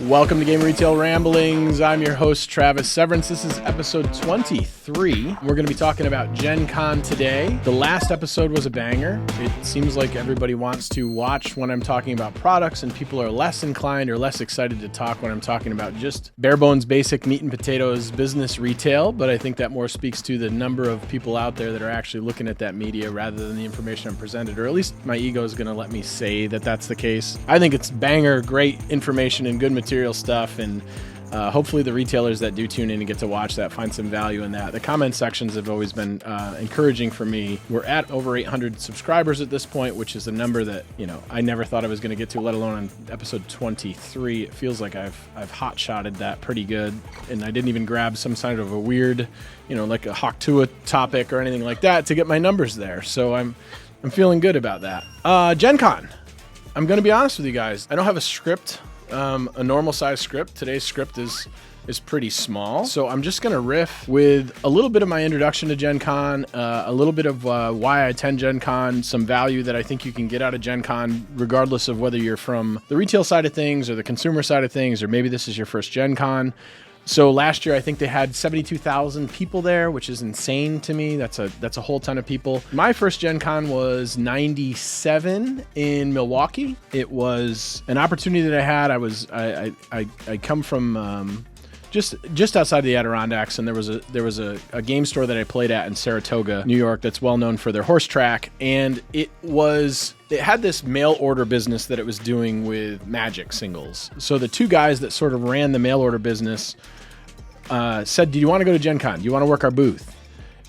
Welcome to Game Retail Ramblings. I'm your host, Travis Severance. This is episode 23. We're going to be talking about Gen Con today. The last episode was a banger. It seems like everybody wants to watch when I'm talking about products, and people are less inclined or less excited to talk when I'm talking about just bare bones, basic meat and potatoes business retail. But I think that more speaks to the number of people out there that are actually looking at that media rather than the information I'm presented, or at least my ego is going to let me say that that's the case. I think it's banger, great information and good material stuff, and hopefully the retailers that do tune in and get to watch that find some value in that. The comment sections have always been encouraging for me. We're at over 800 subscribers at this point, which is a number that, I never thought I was going to get to, let alone on episode 23. It feels like I've hot-shotted that pretty good, and I didn't even grab some sort of a weird, like a Hawktua topic or anything like that to get my numbers there. So I'm feeling good about that. Gen Con. I'm going to be honest with you guys. I don't have a script. A normal size script. Today's script is pretty small, so I'm just gonna riff with a little bit of my introduction to Gen Con, a little bit of why I attend Gen Con, some value that I think you can get out of Gen Con, regardless of whether you're from the retail side of things or the consumer side of things, or maybe this is your first Gen Con. So last year, I think they had 72,000 people there, which is insane to me. That's a whole ton of people. My first Gen Con was 97 in Milwaukee. It was an opportunity that I had. I come from just outside the Adirondacks, and there was a game store that I played at in Saratoga, New York, that's well known for their horse track, and it had this mail order business that it was doing with Magic singles. So the two guys that sort of ran the mail order business said, "Do you want to go to Gen Con? Do you want to work our booth?"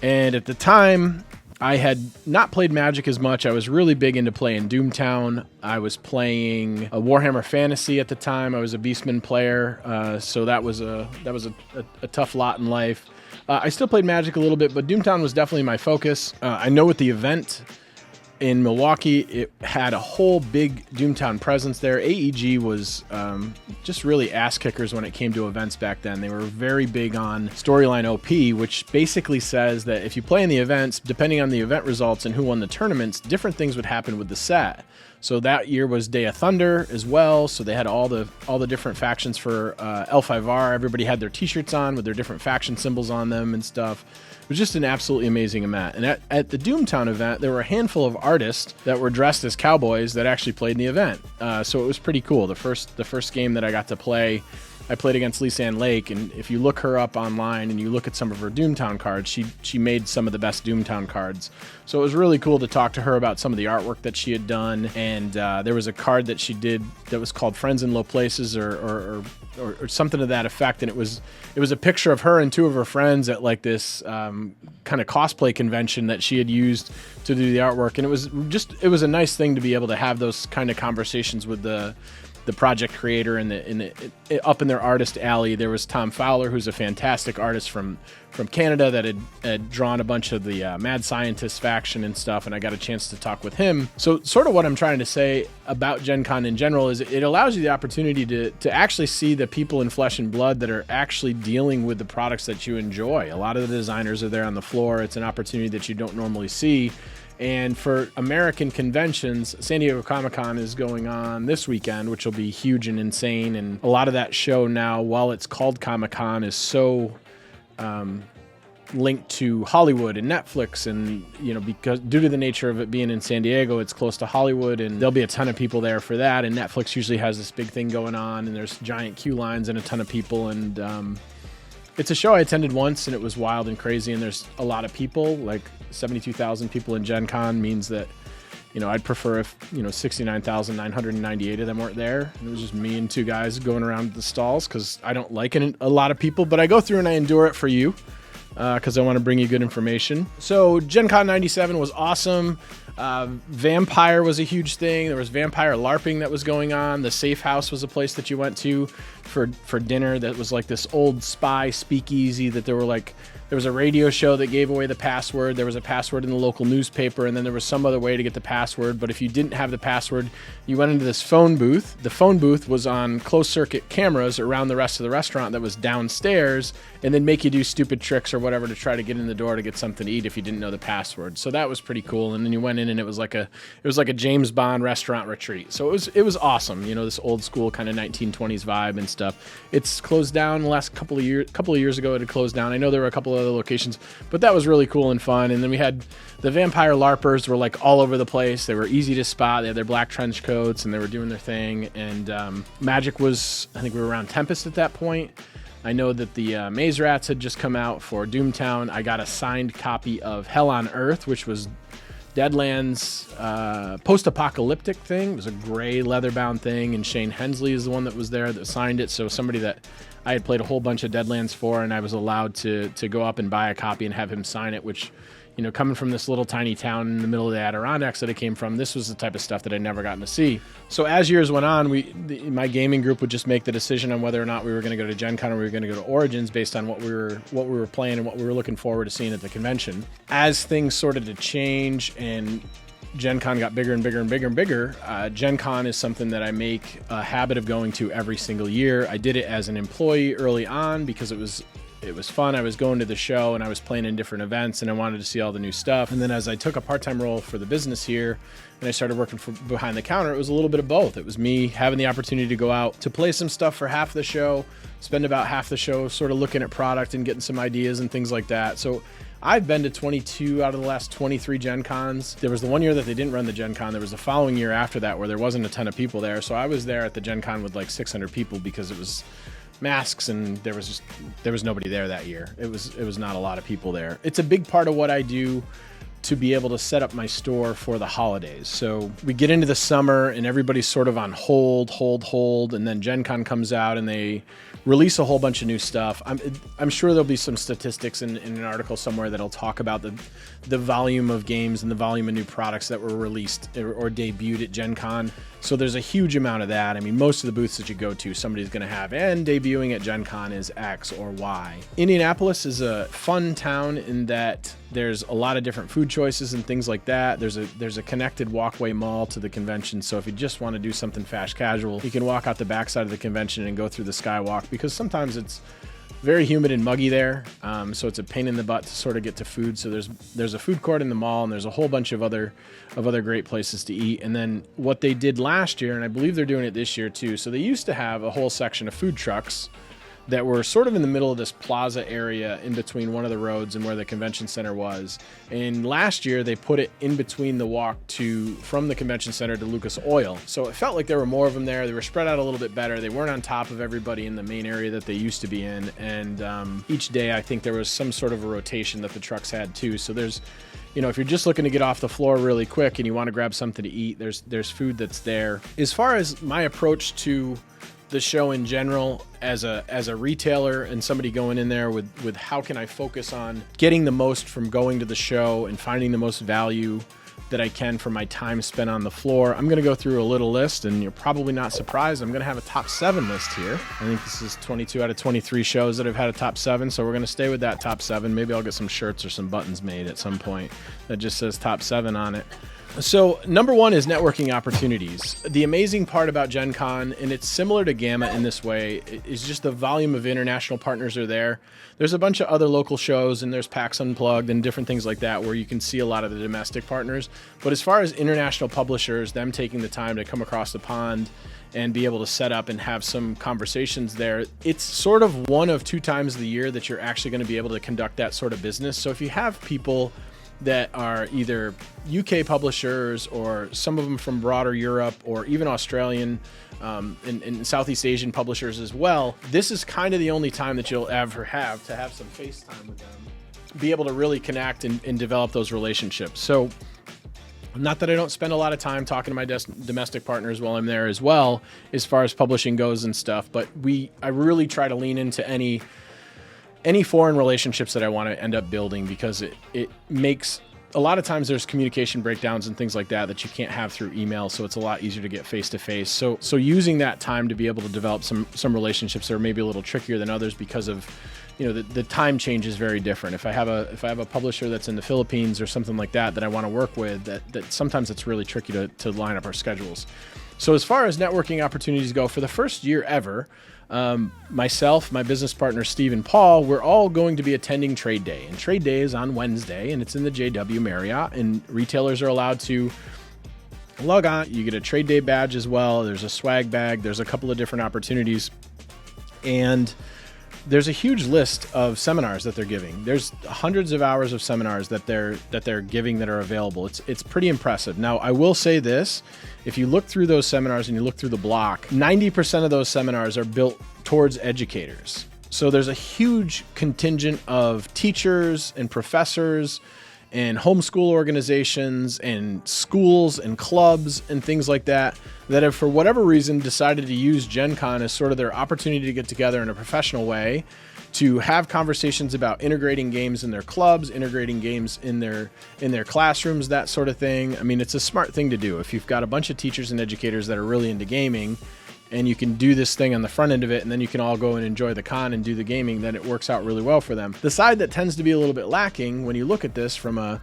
And at the time, I had not played Magic as much. I was really big into playing Doomtown. I was playing a Warhammer Fantasy at the time. I was a Beastman player, so that was a tough lot in life. I still played Magic a little bit, but Doomtown was definitely my focus. I know with the event in Milwaukee, it had a whole big Doomtown presence there. AEG was just really ass kickers when it came to events back then. They were very big on storyline OP, which basically says that if you play in the events, depending on the event results and who won the tournaments, different things would happen with the set. So that year was Day of Thunder as well. So they had all the different factions for L5R. Everybody had their t-shirts on with their different faction symbols on them and stuff. It was just an absolutely amazing event. And at the Doomtown event, there were a handful of artists that were dressed as cowboys that actually played in the event. So it was pretty cool. The first game that I got to play, I played against Lisanne Lake, and if you look her up online and you look at some of her Doomtown cards, she made some of the best Doomtown cards. So it was really cool to talk to her about some of the artwork that she had done. And there was a card that she did that was called Friends in Low Places or something to that effect, and it was a picture of her and two of her friends at like this kind of cosplay convention that she had used to do the artwork. And it was a nice thing to be able to have those kind of conversations with the project creator and up in their artist alley. There was Tom Fowler, who's a fantastic artist from Canada that had drawn a bunch of the Mad Scientist faction and stuff, and I got a chance to talk with him. So sort of what I'm trying to say about Gen Con in general is it allows you the opportunity to actually see the people in flesh and blood that are actually dealing with the products that you enjoy. A lot of the designers are there on the floor. It's an opportunity that you don't normally see. And for American conventions, San Diego Comic-Con is going on this weekend, which will be huge and insane. And a lot of that show now, while it's called Comic-Con, is so linked to Hollywood and Netflix. And, because due to the nature of it being in San Diego, it's close to Hollywood, and there'll be a ton of people there for that. And Netflix usually has this big thing going on, and there's giant queue lines and a ton of people. And it's a show I attended once, and it was wild and crazy, and there's a lot of people. Like 72,000 people in Gen Con means that, I'd prefer if, 69,998 of them weren't there. And it was just me and two guys going around the stalls, because I don't like a lot of people, but I go through and I endure it for you, because I want to bring you good information. So Gen Con 97 was awesome. Vampire was a huge thing. There was vampire LARPing that was going on. The Safe House was a place that you went to for dinner that was like this old spy speakeasy that there There was a radio show that gave away the password. There was a password in the local newspaper, and then there was some other way to get the password. But if you didn't have the password, you went into this phone booth. The phone booth was on closed circuit cameras around the rest of the restaurant that was downstairs, and then make you do stupid tricks or whatever to try to get in the door to get something to eat if you didn't know the password. So that was pretty cool. And then you went in, and it was like a James Bond restaurant retreat. So it was awesome. You know, this old school kind of 1920s vibe and stuff. It's closed down the last couple of years ago. It had closed down. I know there were a couple of other locations, but that was really cool and fun. And then we had the vampire LARPers were like all over the place. They were easy to spot. They had their black trench coats and they were doing their thing. And Magic was, I think we were around Tempest at that point. I know that the Maze Rats had just come out for Doomtown. I got a signed copy of Hell on Earth, which was Deadlands post-apocalyptic thing. It was a gray leather-bound thing, and Shane Hensley is the one that was there that signed it. So somebody that I had played a whole bunch of Deadlands for, and I was allowed to go up and buy a copy and have him sign it, which, you know, coming from this little tiny town in the middle of the Adirondacks that it came from, this was the type of stuff that I'd never gotten to see. So as years went on, my gaming group would just make the decision on whether or not we were going to go to Gen Con or we were going to go to Origins based on what we were playing and what we were looking forward to seeing at the convention. As things started to change and Gen Con got bigger and bigger and bigger and bigger, Gen Con is something that I make a habit of going to every single year. I did it as an employee early on because it was fun. I was going to the show and I was playing in different events and I wanted to see all the new stuff. And then as I took a part-time role for the business here and I started working behind the counter, it was a little bit of both. It was me having the opportunity to go out to play some stuff for half the show, spend about half the show sort of looking at product and getting some ideas and things like that. So I've been to 22 out of the last 23 Gen Cons. There was the one year that they didn't run the Gen Con. There was the following year after that where there wasn't a ton of people there. So I was there at the Gen Con with like 600 people because it was masks and there was nobody there that year. It was not a lot of people there. It's a big part of what I do to be able to set up my store for the holidays. So we get into the summer and everybody's sort of on hold, and then Gen Con comes out and they release a whole bunch of new stuff. I'm sure there'll be some statistics in an article somewhere that'll talk about the volume of games and the volume of new products that were released or debuted at Gen Con. So there's a huge amount of that. I mean, most of the booths that you go to, somebody's going to have, and debuting at Gen Con is X or Y. Indianapolis is a fun town in that there's a lot of different food choices and things like that. There's a connected walkway mall to the convention. So if you just want to do something fast casual, you can walk out the backside of the convention and go through the Skywalk because sometimes it's very humid and muggy there, so it's a pain in the butt to sort of get to food. So there's a food court in the mall, and there's a whole bunch of other great places to eat. And then what they did last year, and I believe they're doing it this year too, so they used to have a whole section of food trucks that were sort of in the middle of this plaza area in between one of the roads and where the convention center was. And last year they put it in between the walk from the convention center to Lucas Oil. So it felt like there were more of them there. They were spread out a little bit better. They weren't on top of everybody in the main area that they used to be in. And each day I think there was some sort of a rotation that the trucks had too. So there's, you know, if you're just looking to get off the floor really quick and you want to grab something to eat, there's food that's there. As far as my approach to the show in general as a retailer and somebody going in there with how can I focus on getting the most from going to the show and finding the most value that I can for my time spent on the floor, I'm going to go through a little list, and you're probably not surprised. I'm going to have a top 7 list here. I think this is 22 out of 23 shows that have had a top 7, so we're going to stay with that top 7. Maybe I'll get some shirts or some buttons made at some point that just says top 7 on it. So number 1 is networking opportunities. The amazing part about Gen Con, and it's similar to Gamma in this way, is just the volume of international partners are there. There's a bunch of other local shows, and there's PAX Unplugged and different things like that where you can see a lot of the domestic partners. But as far as international publishers, them taking the time to come across the pond and be able to set up and have some conversations there, it's sort of 1 of 2 times the year that you're actually going to be able to conduct that sort of business. So if you have people that are either UK publishers or some of them from broader Europe or even Australian and Southeast Asian publishers as well, this is kind of the only time that you'll ever have to have some FaceTime with them, be able to really connect and develop those relationships. So not that I don't spend a lot of time talking to my domestic partners while I'm there as well, as far as publishing goes and stuff, but I really try to lean into any foreign relationships that I want to end up building because it makes a lot of times there's communication breakdowns and things like that you can't have through email. So it's a lot easier to get face to face. So using that time to be able to develop some relationships that are maybe a little trickier than others because of, the time change is very different. If I have a publisher that's in the Philippines or something like that I want to work with, that sometimes it's really tricky to line up our schedules. So as far as networking opportunities go, for the first year ever, myself, my business partner, Steve and Paul, we're all going to be attending Trade Day. And Trade Day is on Wednesday, and it's in the JW Marriott, and retailers are allowed to log on. You get a Trade Day badge as well. There's a swag bag. There's a couple of different opportunities. And there's a huge list of seminars that they're giving. There's hundreds of hours of seminars that they're giving that are available. It's pretty impressive. Now, I will say this, if you look through those seminars and you look through the block, 90% of those seminars are built towards educators. So there's a huge contingent of teachers and professors and homeschool organizations and schools and clubs and things like that have, for whatever reason, decided to use Gen Con as sort of their opportunity to get together in a professional way, to have conversations about integrating games in their clubs, integrating games in their classrooms, that sort of thing. I mean, it's a smart thing to do. If you've got a bunch of teachers and educators that are really into gaming, and you can do this thing on the front end of it, and then you can all go and enjoy the con and do the gaming, then it works out really well for them. The side that tends to be a little bit lacking when you look at this from a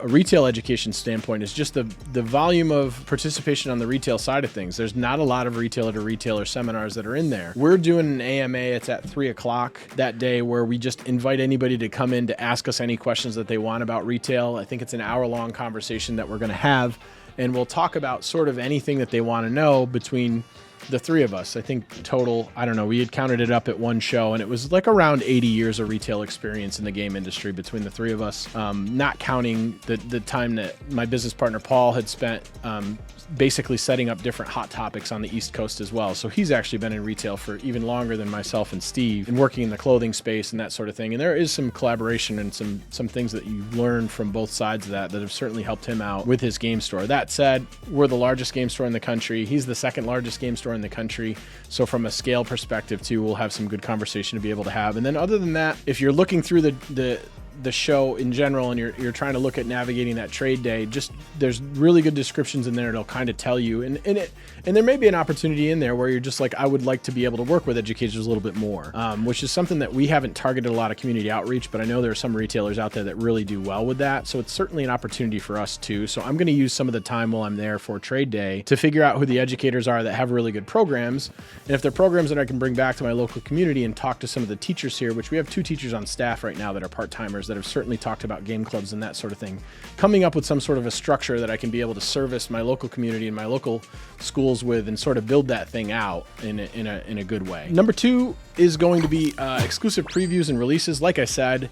retail education standpoint is just the volume of participation on the retail side of things. There's not a lot of retailer to retailer seminars that are in there. We're doing an AMA. It's at 3:00 that day, where we just invite anybody to come in to ask us any questions that they want about retail. I think it's an hour-long conversation that we're going to have, and we'll talk about sort of anything that they want to know between the three of us. I think total, I don't know, we had counted it up at one show, and it was like around 80 years of retail experience in the game industry between the three of us, not counting the time that my business partner Paul had spent basically setting up different hot topics on the East Coast as well. So he's actually been in retail for even longer than myself and Steve, and working in the clothing space and that sort of thing. And there is some collaboration and some things that you learn from both sides of that have certainly helped him out with his game store. That said, we're the largest game store in the country. He's the second largest game store in the country. So from a scale perspective too, we'll have some good conversation to be able to have. And then other than that, if you're looking through the show in general and you're trying to look at navigating that Trade Day, just there's really good descriptions in there. It'll kind of tell you, and there may be an opportunity in there where you're just like, I would like to be able to work with educators a little bit more, which is something that we haven't targeted a lot of community outreach, but I know there are some retailers out there that really do well with that. So it's certainly an opportunity for us too. So I'm going to use some of the time while I'm there for Trade Day to figure out who the educators are that have really good programs. And if they're programs that I can bring back to my local community and talk to some of the teachers here, which we have 2 teachers on staff right now that are part-timers that have certainly talked about game clubs and that sort of thing, coming up with some sort of a structure that I can be able to service my local community and my local schools with, and sort of build that thing out in a good way. Number 2 is going to be exclusive previews and releases. Like I said,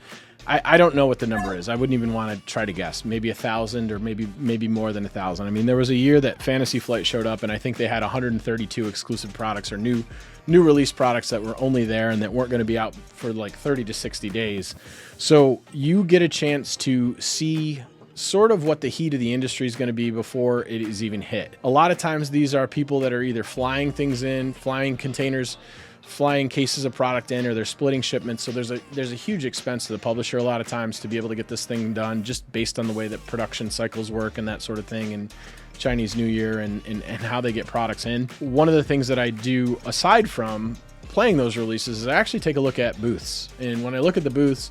I don't know what the number is. I wouldn't even want to try to guess. Maybe 1,000 or maybe more than 1,000. I mean, there was a year that Fantasy Flight showed up, and I think they had 132 exclusive products or new release products that were only there and that weren't going to be out for like 30 to 60 days. So you get a chance to see sort of what the heat of the industry is going to be before it is even hit. A lot of times these are people that are either flying things in, flying containers, flying cases of product in, or they're splitting shipments. So there's a huge expense to the publisher a lot of times to be able to get this thing done, just based on the way that production cycles work and that sort of thing, and Chinese New Year and how they get products in. One of the things that I do aside from playing those releases is I actually take a look at booths. And when I look at the booths,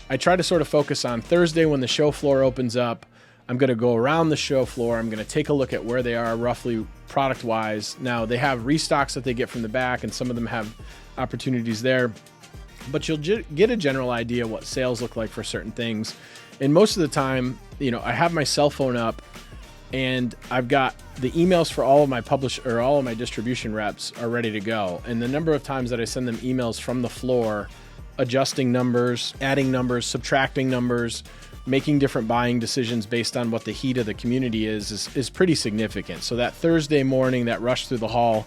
I try to sort of focus on Thursday when the show floor opens up. I'm going to go around the show floor. I'm going to take a look at where they are roughly product wise. Now they have restocks that they get from the back, and some of them have opportunities there, but you'll get a general idea what sales look like for certain things. And most of the time, I have my cell phone up and I've got the emails for all of my all of my distribution reps are ready to go. And the number of times that I send them emails from the floor, adjusting numbers, adding numbers, subtracting numbers, making different buying decisions based on what the heat of the community is pretty significant. So that Thursday morning, that rush through the hall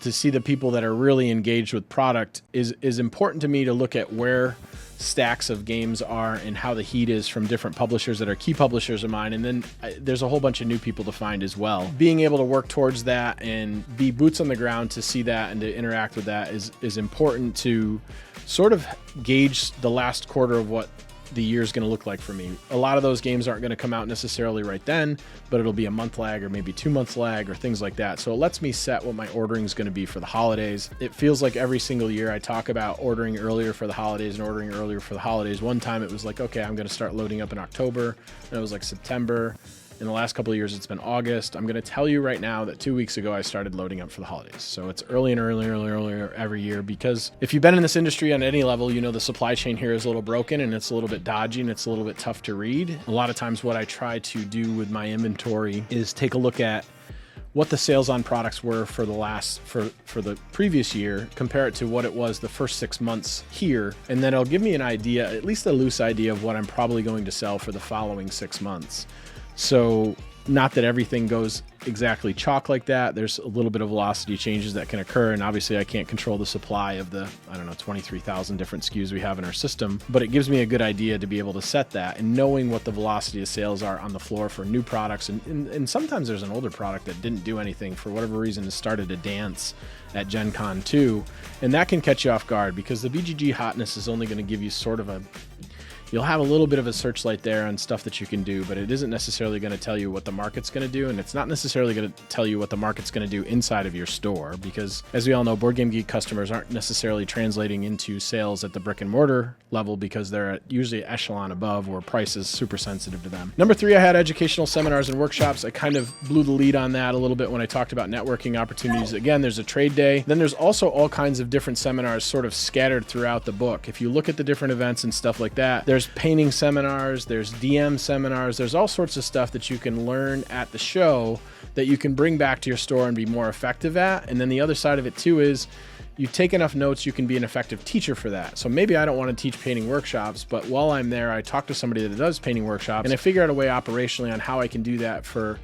to see the people that are really engaged with product is important to me, to look at where stacks of games are and how the heat is from different publishers that are key publishers of mine. And then there's a whole bunch of new people to find as well. Being able to work towards that and be boots on the ground to see that and to interact with that is important to sort of gauge the last quarter of what the year's going to look like for me. A lot of those games aren't going to come out necessarily right then, but it'll be a month lag or maybe 2 months lag or things like that. So it lets me set what my ordering is going to be for the holidays. It feels like every single year I talk about ordering earlier for the holidays and ordering earlier for the holidays. One time it was like, okay, I'm going to start loading up in October. And it was like September. In the last couple of years, it's been August. I'm going to tell you right now that 2 weeks ago, I started loading up for the holidays. So it's earlier every year, because if you've been in this industry on any level, you know the supply chain here is a little broken and it's a little bit dodgy and it's a little bit tough to read. A lot of times what I try to do with my inventory is take a look at what the sales on products were for the previous year, compare it to what it was the first 6 months here, and then it'll give me an idea, at least a loose idea, of what I'm probably going to sell for the following 6 months. So not that everything goes exactly chalk like that. There's a little bit of velocity changes that can occur. And obviously I can't control the supply of the, 23,000 different SKUs we have in our system, but it gives me a good idea to be able to set that, and knowing what the velocity of sales are on the floor for new products. And sometimes there's an older product that didn't do anything for whatever reason, has started to dance at Gen Con 2. And that can catch you off guard, because the BGG hotness is only going to give you sort of you'll have a little bit of a searchlight there on stuff that you can do, but it isn't necessarily going to tell you what the market's going to do. And it's not necessarily going to tell you what the market's going to do inside of your store, because as we all know, Board Game Geek customers aren't necessarily translating into sales at the brick and mortar level, because they're usually echelon above, where price is super sensitive to them. Number 3, I had educational seminars and workshops. I kind of blew the lead on that a little bit when I talked about networking opportunities. Again, there's a trade day. Then there's also all kinds of different seminars sort of scattered throughout the book. If you look at the different events and stuff like that, there's painting seminars, there's DM seminars, there's all sorts of stuff that you can learn at the show that you can bring back to your store and be more effective at. And then the other side of it too is, you take enough notes, you can be an effective teacher for that. So maybe I don't want to teach painting workshops, but while I'm there, I talk to somebody that does painting workshops, and I figure out a way operationally on how I can do that for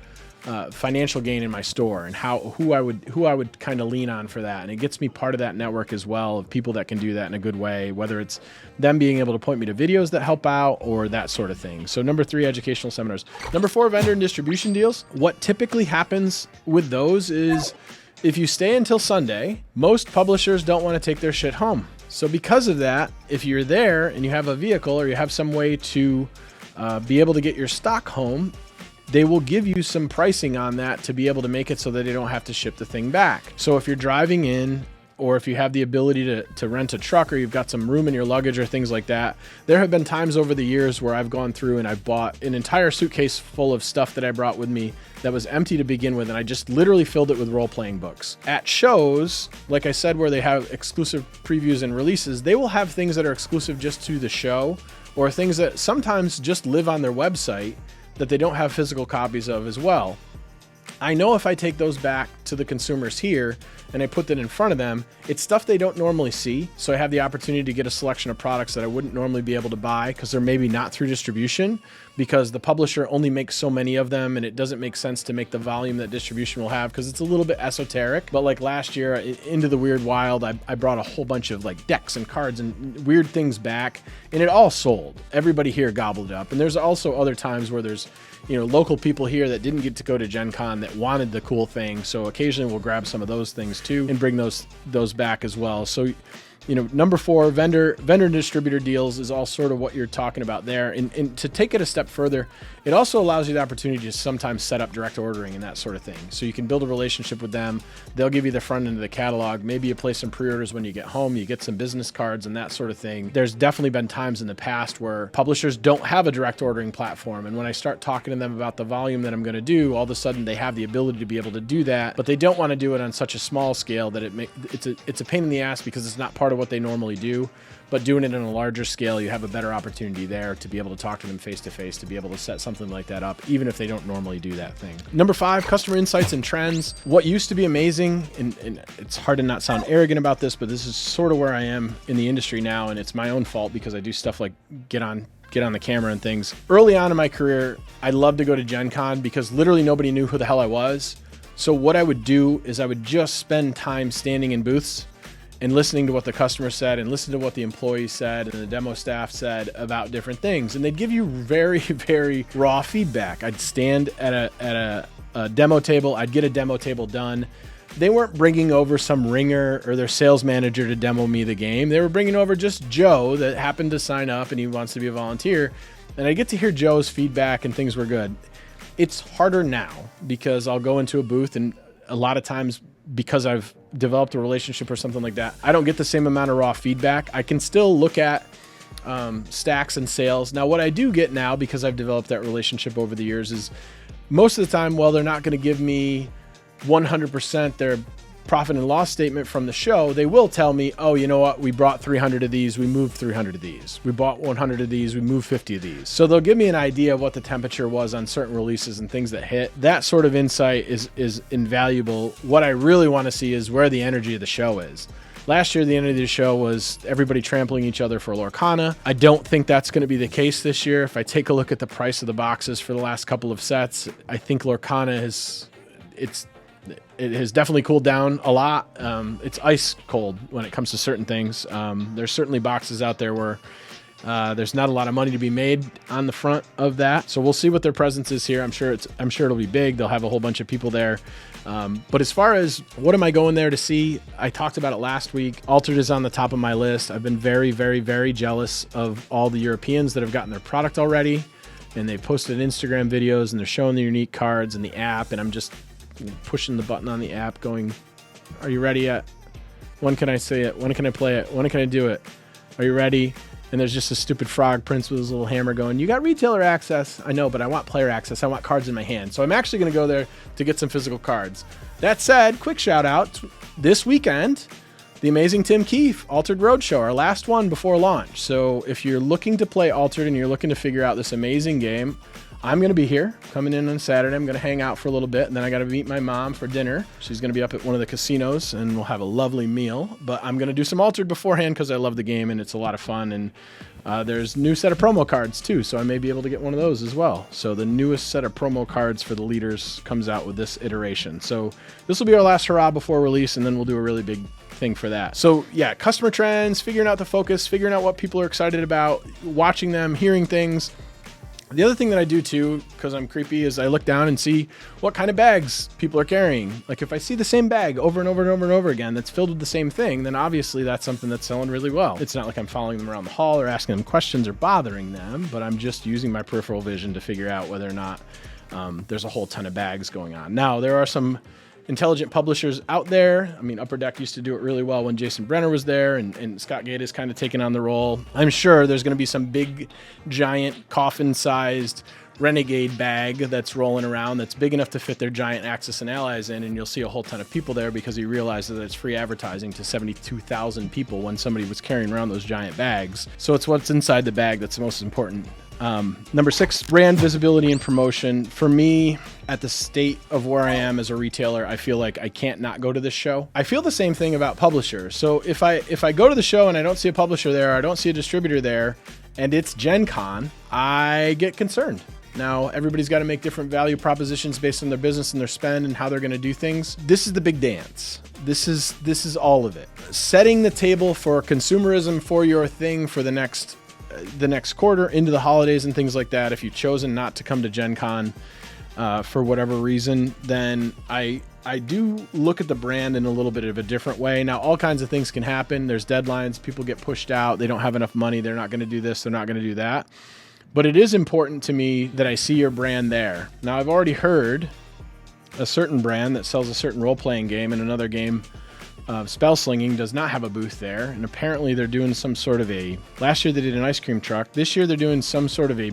financial gain in my store, and who I would kind of lean on for that. And it gets me part of that network as well, of people that can do that in a good way, whether it's them being able to point me to videos that help out or that sort of thing. So number 3, educational seminars. Number 4, vendor and distribution deals. What typically happens with those is, if you stay until Sunday, most publishers don't want to take their shit home. So because of that, if you're there and you have a vehicle or you have some way to be able to get your stock home, they will give you some pricing on that to be able to make it so that they don't have to ship the thing back. So if you're driving in, or if you have the ability to rent a truck, or you've got some room in your luggage or things like that, there have been times over the years where I've gone through and I've bought an entire suitcase full of stuff that I brought with me that was empty to begin with, and I just literally filled it with role-playing books. At shows, like I said, where they have exclusive previews and releases, they will have things that are exclusive just to the show, or things that sometimes just live on their website that they don't have physical copies of as well. I know if I take those back to the consumers here and I put that in front of them, it's stuff they don't normally see. So I have the opportunity to get a selection of products that I wouldn't normally be able to buy, because they're maybe not through distribution, because the publisher only makes so many of them, and it doesn't make sense to make the volume that distribution will have, because it's a little bit esoteric. But like last year, Into the Weird Wild, I brought a whole bunch of like decks and cards and weird things back, and it all sold. Everybody here gobbled it up. And there's also other times where there's, local people here that didn't get to go to Gen Con that wanted the cool thing. So occasionally we'll grab some of those things too and bring those back as well. So, number 4, vendor and distributor deals is all sort of what you're talking about there. And to take it a step further, it also allows you the opportunity to sometimes set up direct ordering and that sort of thing. So you can build a relationship with them. They'll give you the front end of the catalog. Maybe you place some pre-orders when you get home. You get some business cards and that sort of thing. There's definitely been times in the past where publishers don't have a direct ordering platform. And when I start talking to them about the volume that I'm going to do, all of a sudden they have the ability to be able to do that, but they don't want to do it on such a small scale that it's a pain in the ass, because it's not part of what they normally do. But doing it on a larger scale, you have a better opportunity there to be able to talk to them face to face, to be able to set something like that up, even if they don't normally do that thing. Number 5, customer insights and trends. What used to be amazing, and it's hard to not sound arrogant about this, but this is sort of where I am in the industry now, and it's my own fault because I do stuff like get on the camera and things. Early on in my career, I loved to go to Gen Con because literally nobody knew who the hell I was. So what I would do is I would just spend time standing in booths and listening to what the customer said and listen to what the employees said and the demo staff said about different things. And they'd give you very, very raw feedback. I'd stand at a demo table. I'd get a demo table done. they weren't bringing over some ringer or their sales manager to demo me the game. They were bringing over just Joe that happened to sign up and he wants to be a volunteer. And I get to hear Joe's feedback and things were good. It's harder now because I'll go into a booth and a lot of times because I've developed a relationship or something like that, I don't get the same amount of raw feedback. I can still look at stacks and sales. Now, what I do get now, because I've developed that relationship over the years, is most of the time, while they're not going to give me 100% their profit and loss statement from the show, they will tell me, oh, you know what? We brought 300 of these. We moved 300 of these. We bought 100 of these. We moved 50 of these. So they'll give me an idea of what the temperature was on certain releases and things that hit. That sort of insight is invaluable. What I really want to see is where the energy of the show is. Last year, the end of the show was everybody trampling each other for Lorcana. I don't think that's going to be the case this year. If I take a look at the price of the boxes for the last couple of sets, I think Lorcana it has definitely cooled down a lot. It's ice cold when it comes to certain things. There's certainly boxes out there where there's not a lot of money to be made on the front of that. So we'll see what their presence is here. I'm sure it'll be big. They'll have a whole bunch of people there. But as far as what am I going there to see, I talked about it last week. Altered is on the top of my list. I've been very, very, very jealous of all the Europeans that have gotten their product already. And they posted Instagram videos and they're showing the unique cards in the app. And I'm just pushing the button on the app going, are you ready yet? When can I say it? When can I play it? When can I do it? Are you ready? And there's just a stupid frog prince with his little hammer going, you got retailer access. I know, but I want player access. I want cards in my hand. So I'm actually going to go there to get some physical cards. That said, quick shout out this weekend, the amazing Tim Keefe, Altered Roadshow, our last one before launch. So if you're looking to play Altered and you're looking to figure out this amazing game, I'm going to be here coming in on Saturday. I'm going to hang out for a little bit, and then I got to meet my mom for dinner. She's going to be up at one of the casinos, and we'll have a lovely meal. But I'm going to do some Altered beforehand because I love the game, and it's a lot of fun. And there's a new set of promo cards, too, so I may be able to get one of those as well. So the newest set of promo cards for the leaders comes out with this iteration. So this will be our last hurrah before release, and then we'll do a really big thing for that. So yeah, customer trends, figuring out the focus, figuring out what people are excited about, watching them, hearing things. The other thing that I do too, because I'm creepy, is I look down and see what kind of bags people are carrying. Like if I see the same bag over and over and over and over again that's filled with the same thing, then obviously that's something that's selling really well. It's not like I'm following them around the hall or asking them questions or bothering them, but I'm just using my peripheral vision to figure out whether or not there's a whole ton of bags going on. Now, there are some intelligent publishers out there. I mean, Upper Deck used to do it really well when Jason Brenner was there, and Scott Gate is kind of taking on the role. I'm sure there's going to be some big, giant, coffin-sized Renegade bag that's rolling around that's big enough to fit their giant Axis and Allies in, and you'll see a whole ton of people there because he realizes that it's free advertising to 72,000 people when somebody was carrying around those giant bags. So it's what's inside the bag that's the most important. Number 6, brand visibility and promotion. For me, at the state of where I am as a retailer, I feel like I can't not go to this show. I feel the same thing about publishers. So if I go to the show and I don't see a publisher there, I don't see a distributor there, and it's Gen Con, I get concerned. Now, everybody's got to make different value propositions based on their business and their spend and how they're going to do things. This is the big dance. This is all of it. Setting the table for consumerism for your thing for the next quarter into the holidays and things like that. If you've chosen not to come to Gen Con for whatever reason, then I do look at the brand in a little bit of a different way. Now, all kinds of things can happen. There's deadlines. People get pushed out. They don't have enough money. They're not going to do this. They're not going to do that. But it is important to me that I see your brand there. Now, I've already heard a certain brand that sells a certain role-playing game and another game of spell slinging does not have a booth there. And apparently they're doing some sort of last year they did an ice cream truck. This year they're doing some sort of a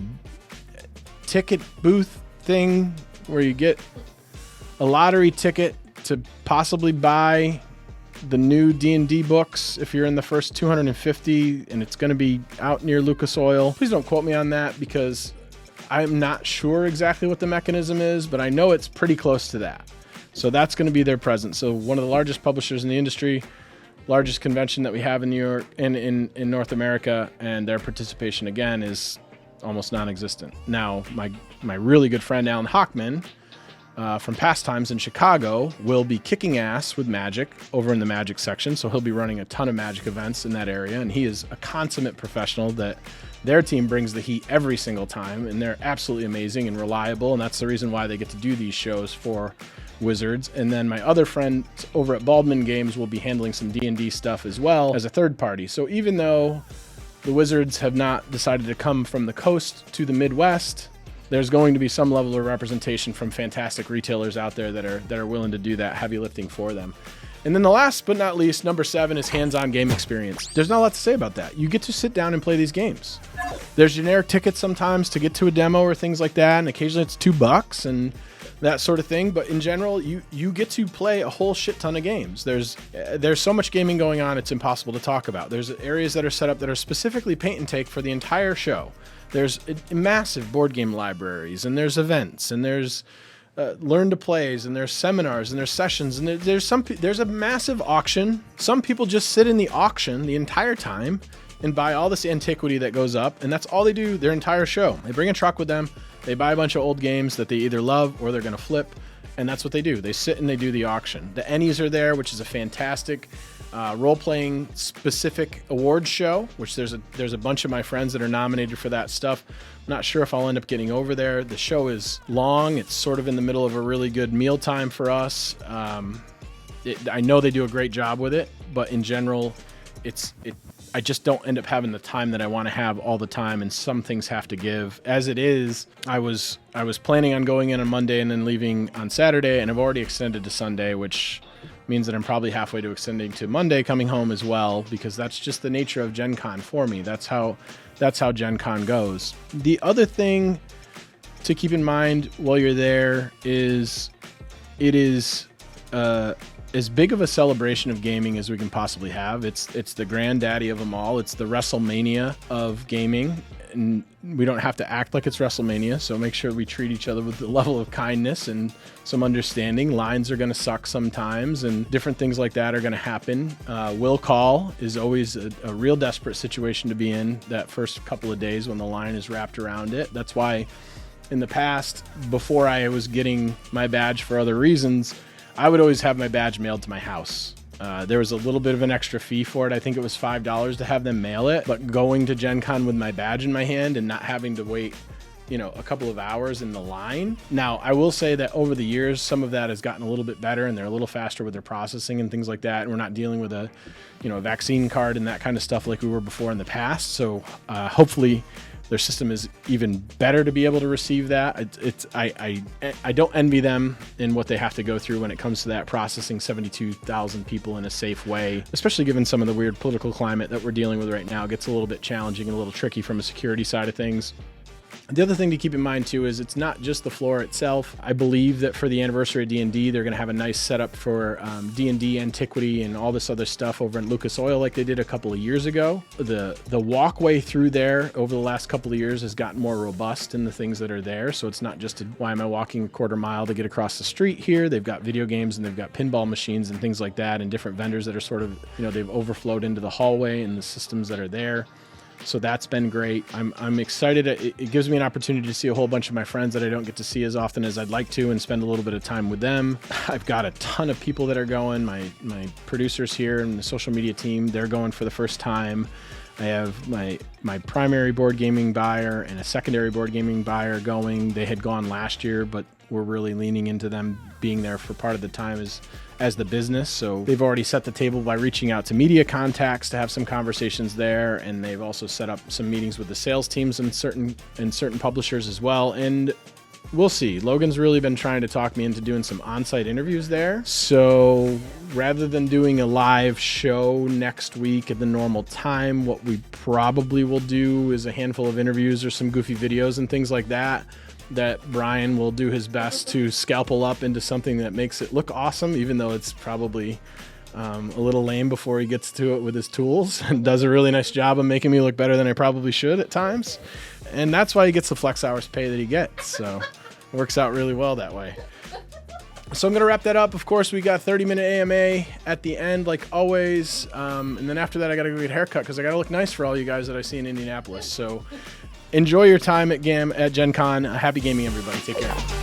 ticket booth thing where you get a lottery ticket to possibly buy the new D&D books if you're in the first 250, and it's going to be out near Lucas Oil. Please don't quote me on that because I'm not sure exactly what the mechanism is, but I know it's pretty close to that. So that's going to be their presence. So one of the largest publishers in the industry, largest convention that we have in New York and in North America, and their participation again is almost non-existent. Now, my really good friend Alan Hockman from Pastimes in Chicago will be kicking ass with Magic over in the Magic section. So he'll be running a ton of Magic events in that area, and he is a consummate professional that their team brings the heat every single time, and they're absolutely amazing and reliable, and that's the reason why they get to do these shows for Wizards, and then my other friend over at Baldman Games will be handling some D&D stuff as well as a third party. So even though the Wizards have not decided to come from the coast to the Midwest, there's going to be some level of representation from fantastic retailers out there that are willing to do that heavy lifting for them. And then the last but not least, number 7 is hands-on game experience. There's not a lot to say about that. You get to sit down and play these games. There's generic tickets sometimes to get to a demo or things like that, and occasionally it's $2 and that sort of thing. But in general, you get to play a whole shit ton of games. There's so much gaming going on, it's impossible to talk about. There's areas that are set up that are specifically paint and take for the entire show. There's massive board game libraries, and there's events, and there's learn to plays, and there's seminars, and there's sessions, and there's a massive auction. Some people just sit in the auction the entire time and buy all this antiquity that goes up, and that's all they do their entire show. They bring a truck with them, they buy a bunch of old games that they either love or they're going to flip, and that's what they do. They sit and they do the auction. The Ennies are there, which is a fantastic role-playing specific awards show, which there's a bunch of my friends that are nominated for that stuff. I'm not sure if I'll end up getting over there. The show is long. It's sort of in the middle of a really good mealtime for us. I know they do a great job with it, but in general, I just don't end up having the time that I want to have all the time, and some things have to give. As it is, I was planning on going in on Monday and then leaving on Saturday, and I've already extended to Sunday, which means that I'm probably halfway to extending to Monday coming home as well, because that's just the nature of Gen Con for me. That's how Gen Con goes. The other thing to keep in mind while you're there is it is as big of a celebration of gaming as we can possibly have. It's the granddaddy of them all. It's the WrestleMania of gaming, and we don't have to act like it's WrestleMania, so make sure we treat each other with the level of kindness and some understanding. Lines are going to suck sometimes, and different things like that are going to happen. Will call is always a real desperate situation to be in that first couple of days when the line is wrapped around it. That's why in the past, before I was getting my badge for other reasons, I would always have my badge mailed to my house. There was a little bit of an extra fee for it. I think it was $5 to have them mail it, but going to Gen Con with my badge in my hand and not having to wait, a couple of hours in the line. Now, I will say that over the years, some of that has gotten a little bit better, and they're a little faster with their processing and things like that. And we're not dealing with a vaccine card and that kind of stuff like we were before in the past. So hopefully their system is even better to be able to receive that. I don't envy them in what they have to go through when it comes to that, processing 72,000 people in a safe way, especially given some of the weird political climate that we're dealing with right now. It gets a little bit challenging and a little tricky from a security side of things. The other thing to keep in mind too is it's not just the floor itself. I believe that for the anniversary of D&D, they're going to have a nice setup for D&D antiquity and all this other stuff over in Lucas Oil like they did a couple of years ago. The walkway through there over the last couple of years has gotten more robust in the things that are there. So it's not just why am I walking a quarter mile to get across the street here? They've got video games and they've got pinball machines and things like that, and different vendors that are sort of, they've overflowed into the hallway and the systems that are there. So that's been great. I'm excited. It gives me an opportunity to see a whole bunch of my friends that I don't get to see as often as I'd like to, and spend a little bit of time with them. I've got a ton of people that are going. My producers here and the social media team, they're going for the first time. I have my primary board gaming buyer and a secondary board gaming buyer going. They had gone last year, but we're really leaning into them being there for part of the time as the business. So they've already set the table by reaching out to media contacts to have some conversations there, and they've also set up some meetings with the sales teams and certain publishers as well. And we'll see. Logan's really been trying to talk me into doing some on-site interviews there. So rather than doing a live show next week at the normal time, what we probably will do is a handful of interviews or some goofy videos and things like that Brian will do his best to scalpel up into something that makes it look awesome, even though it's probably a little lame before he gets to it with his tools, and does a really nice job of making me look better than I probably should at times. And that's why he gets the flex hours pay that he gets. So it works out really well that way. So I'm going to wrap that up. Of course, we got 30-minute AMA at the end, like always. And then after that, I got to go get a haircut because I got to look nice for all you guys that I see in Indianapolis. So enjoy your time at Gen Con. Happy gaming, everybody. Take care.